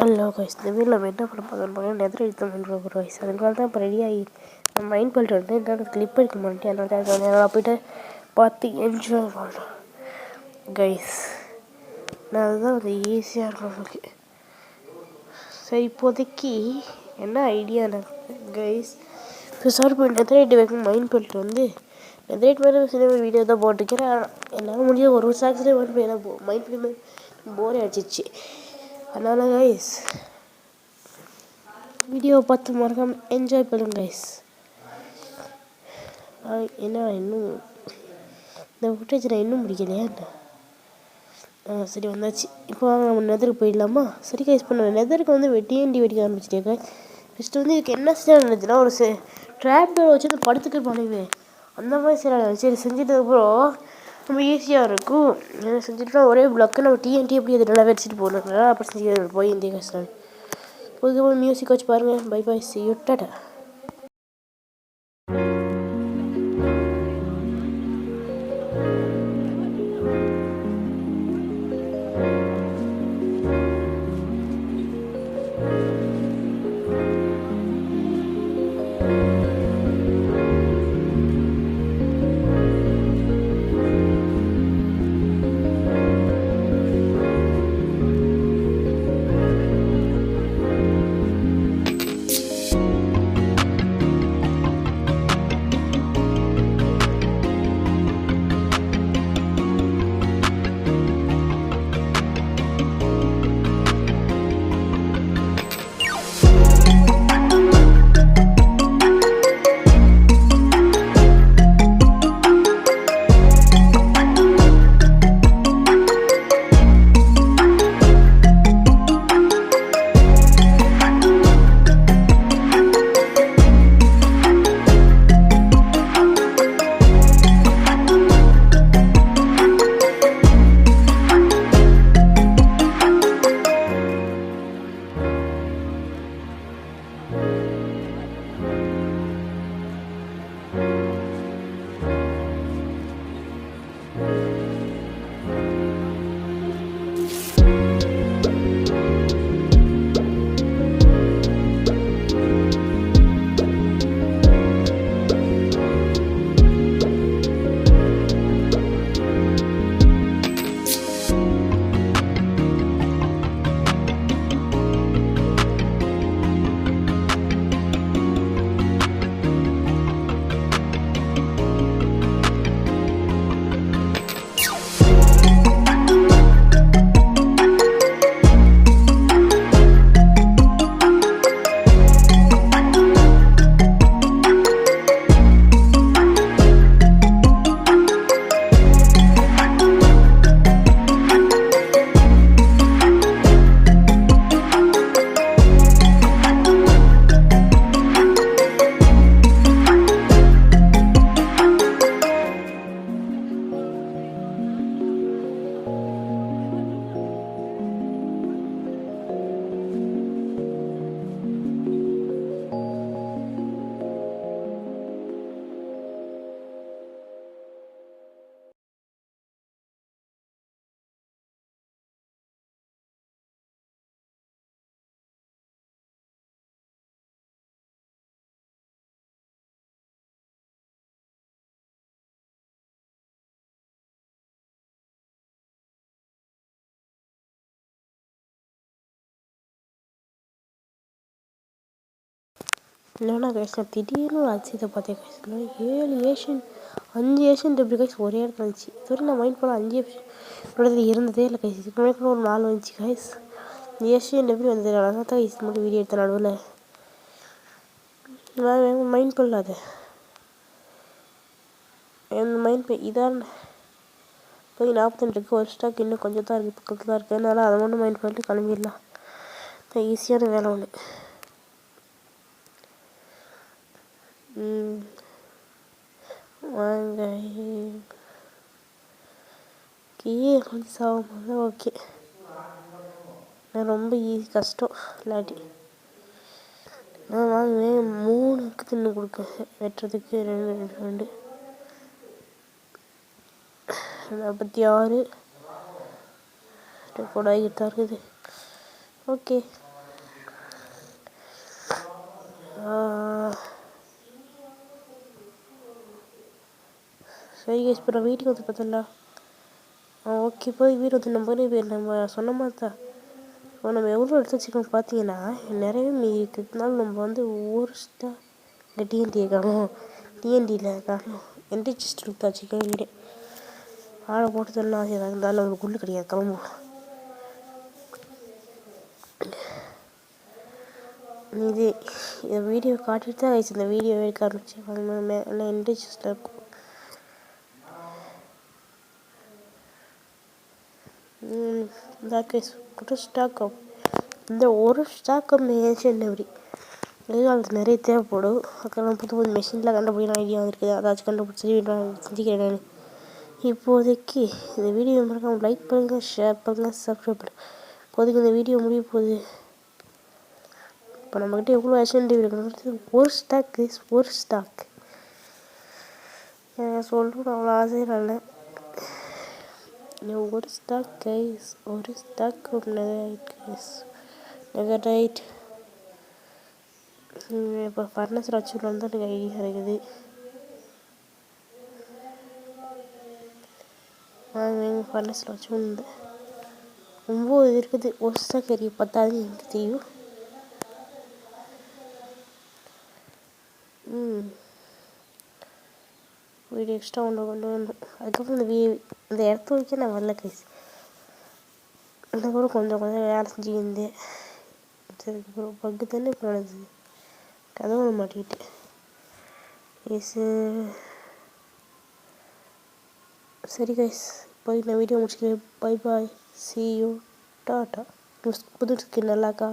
Hello guys, இந்த வீட்டில் நம்ம என்ன பண்ண போகிறோம் நெதர் எடுத்து பண்ணுறோம் கைஸ். அதுக்காக தான் இப்போ ரெடியாகி நம்ம மைண்ட் பண்ணிட்டு வந்து என்னோட கிளிப் எடுக்க மாட்டேன். அதனால போய்ட்டு பார்த்து என்ஜாய் பண்ணுறோம் கைஸ். நான் அதுதான் அது ஈஸியாக இருக்கும் நமக்கு. சரி, இப்போதைக்கு என்ன ஐடியா கைஸ், இப்போ சார் போய் நெதரைட் வைக்க மைண்ட் பண்ணிட்டு வந்து நெதரைட் மாதிரி சின்ன ஒரு வீடியோ தான் போட்டுக்கிறேன். என்னால் முடிஞ்ச ஒரு சாக்ஸ்லேயே வந்து எனக்கு மைண்ட் பண்ணி போரே அடிச்சிச்சு. அதனால கைஸ் வீடியோ பார்த்து மறக்காமல் என்ஜாய் பண்ணுங்க கைஸ். என்ன இன்னும் இந்த ஃபுட்டேஜ் நான் இன்னும் முடிக்கலையா? சரி, வந்தாச்சு. இப்போ வாங்க நம்ம நெதருக்கு போயிடலாமா? சரி கைஸ், இப்போ நான் நெதருக்கு வந்து டிஎன்டி வெடிக்க ஆரம்பிச்சிட்டேன். ஃபஸ்ட்டு வந்து இதுக்கு என்ன செய்ய இருந்துச்சுன்னா, ஒரு ட்ராப் டோர் வச்சு அந்த படுத்துக்கு பண்ணுவேன். அந்த மாதிரி சரி செஞ்சிட்டதுக்கப்புறம் ரொம்ப ஈஸியாக இருக்கும். என்ன செஞ்சுட்டுனா ஒரே பிளாக்கு நம்ம டிஎன்டி எப்படி அது நல்லா வச்சுட்டு போகணுங்க. அப்படி செஞ்சு போய் இந்திய கஷ்டம் பொதுவாக மியூசிக் வச்சு பாருங்கள். Bye bye, see you, tata. இல்லைன்னா கைஸ், நான் திடீர்னு ஒரு அதிசயத்தை பார்த்தேன் கைஸ். 5 ஏஷியன் டெபிள் கைஸ் ஒரே இடத்துல இருந்துச்சு. இதுவரை நான் மைண்ட் பண்ண 5 இடத்துல இருந்ததே இல்லை கைஸ். இதுக்கு முன்னாடி ஒரு 4 வந்துச்சு கைஸ். இந்த ஏஷியன் டெபிள் வந்தது. அழகாக தான் கைஸ் மட்டும் வீடியோ எடுத்த நடுவில் நான் மைண்ட் பண்ணல. அது என் மைண்ட் இதான் போய் 42 இருக்குது. ஒரு ஸ்டாக் இன்னும் கொஞ்சம் தான் இருக்குது, பக்கத்தில் தான் இருக்குது. அதனால் அதை மட்டும் மைண்ட் பண்ணிட்டு கிளம்பிடலாம். ஈஸியான வேலை ஒன்று. வாங்க கீழே கொஞ்சம் சாகும்போது ஓகே. நான் ரொம்ப கஷ்டம் இல்லாட்டி நான் வாங்குவேன். 3 தின்னு கொடுக்க வெட்டுறதுக்கு 2 46 ரெக்கார்ட் ஆகிட்டு தான் இருக்குது. ஓகே. சரி கைஸ் இப்போ நான் வீட்டுக்கு வந்து பார்த்தல. ஓகே போய் வீடு வந்து நம்ம சொன்ன மாதிரி தான். இப்போ நம்ம எவ்வளோ எடுத்து வச்சுக்கோங்க பார்த்தீங்கன்னா நிறையவே மீதி இருக்கிறதுனால நம்ம வந்து ஊர்ஸ்ட்டாக இந்த டிஎன்டி காணும். டிஎன்டியில் காணும் என்ட்ரி செஸ்ட் எடுத்து வச்சுக்கோங்க வீடு. ஆளை போட்டு தரலாம் ஆசை இருந்தாலும் நம்மளுக்கு உள்ளு கிடையாது கிளம்புவோம். இது இந்த வீடியோ காட்டிட்டு தான் கைஸ் இந்த வீடியோ எடுக்க ஆரம்பிச்சு மேலே என்ட்ரி செஸ்ட்டில் இருக்கும். ஒரு ஸ்டாக்கம் இந்த ஒரு ஸ்டாக்கம் ஏன்ஷியன்ட் டெபிரி எதிர்காலத்தில் நிறைய தேவைப்படும். அதுக்கெல்லாம் புது புது மெஷினில் கண்டுபிடிக்கலாம் ஐடியா இருக்குது. அதாச்சும் கண்டுபிடிச்சி செஞ்சுக்கிறேன் நான். இப்போதைக்கு இந்த வீடியோ மறக்காம லைக் பண்ணுங்கள், ஷேர் பண்ணுங்கள், சப்ஸ்கிரைப் பண்ணுங்கள். இப்போதைக்கு இந்த வீடியோ முடிய போகுது. இப்போ நம்மக்கிட்ட எவ்வளோ ஏன்ஷியன்ட் டெபிரி இருக்குன்னு ஒரு ஸ்டாக் சொல்லணும் அவ்வளோ ஆசையாக இல்லை. ஒரு ஸ்டாக் கைஸ் ஒரு ஸ்டாக் நெகரைட் இப்போ ஃபர்னஸில் வச்சுக்கலாம் தான் எனக்கு ஐடியா இருக்குது. ஃபர்னஸில் வச்சு வந்து 9 இருக்குது. ஒரு ஸ்டாக் எரிய 10 எனக்கு தெரியும். வீடியோ எக்ஸ்ட்ரா ஒன்று கொண்டு வரணும். அதுக்கப்புறம் இந்த இடத்த வைக்க நான் வரல கைஸ். அந்த கூட கொஞ்சம் வேலை செஞ்சுருந்தேன். அதுக்கப்புறம் பக்கு தானே இப்போ நடந்தது. கதவு மாட்டிக்கிட்டு சரி கைஸ் போய் நான் வீடியோ முடிச்சுக்கிறேன். Bye bye, see you, tata. புது ஸ்கின் நல்லாக்கா.